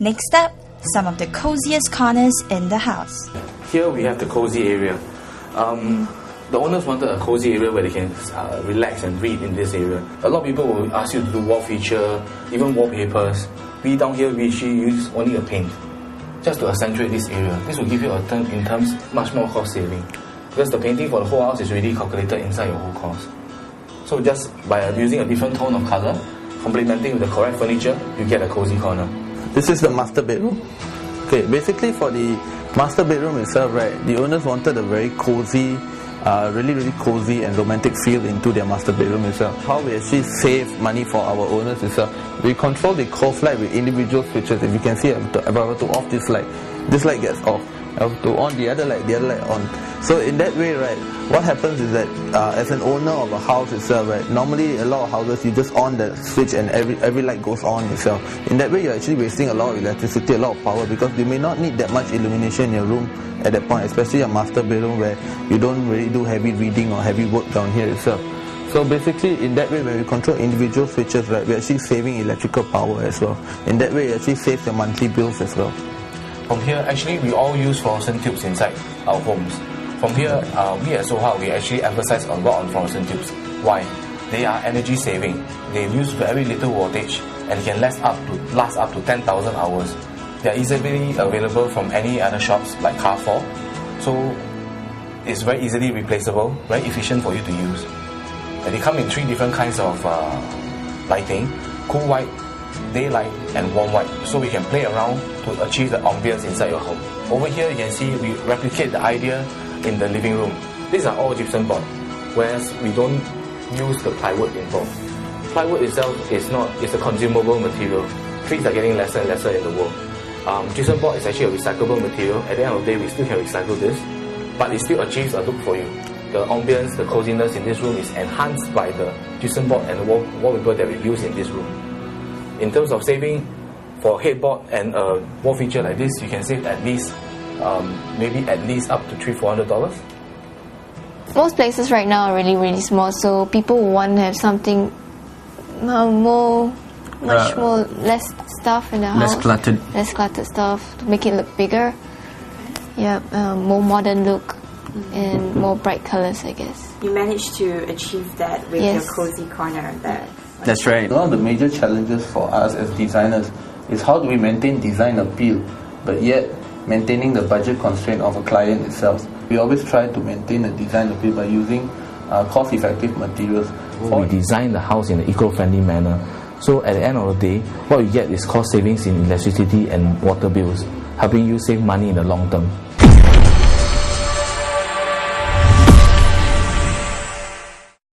Next up, some of the coziest corners in the house. Here we have the cozy area. The owners wanted a cozy area where they can relax and read in this area. A lot of people will ask you to do wall feature, even wallpapers. We down here, we actually use only a paint just to accentuate this area. This will give you in terms much more cost saving, because the painting for the whole house is already calculated inside your whole cost. So just by using a different tone of color, complementing with the correct furniture, you get a cozy corner. This is the master bedroom. Okay, basically for the master bedroom itself, right, the owners wanted a very cozy, really cozy and romantic feel into their master bedroom itself. How we actually save money for our owners itself, we control the coast light with individual switches. If you can see, if I were to off this light gets off. I have to on the other light on. So in that way, right, what happens is that as an owner of a house itself, right, normally a lot of houses you just on the switch and every light goes on itself. In that way, you're actually wasting a lot of electricity, a lot of power, because you may not need that much illumination in your room at that point, especially a master bedroom where you don't really do heavy reading or heavy work down here itself. So basically, in that way, when we control individual switches, right, we're actually saving electrical power as well. In that way, it actually saves your monthly bills as well. From here, actually, we all use fluorescent tubes inside our homes. From here, we at Soho, we actually emphasize a lot on fluorescent tubes. Why? They are energy saving. They use very little voltage and can last up to 10,000 hours. They are easily available from any other shops like Carrefour. So it's very easily replaceable, very efficient for you to use. And they come in 3 different kinds of lighting: cool white, daylight and warm white, so we can play around to achieve the ambience inside your home. Over here you can see we replicate the idea in the living room. These are all gypsum board, whereas we don't use the plywood involved. Plywood itself is a consumable material. Trees are getting lesser and lesser in the world. Gypsum board is actually a recyclable material. At the end of the day, we still can recycle this, but it still achieves a look for you. The ambience, the coziness in this room is enhanced by the gypsum board and the wallpaper that we use in this room. In terms of saving, for headboard and a wall feature like this, you can save at least, maybe at least up to $300-400. Most places right now are really small, so people want to have something less stuff in the house. Less cluttered stuff to make it look bigger. Yeah, more modern look and more bright colors, I guess. You managed to achieve that with your cozy corner there. That's right. One of the major challenges for us as designers is how do we maintain design appeal, but yet maintaining the budget constraint of a client itself. We always try to maintain the design appeal by using cost-effective materials. We design the house in an eco-friendly manner. So at the end of the day, what you get is cost savings in electricity and water bills, helping you save money in the long term.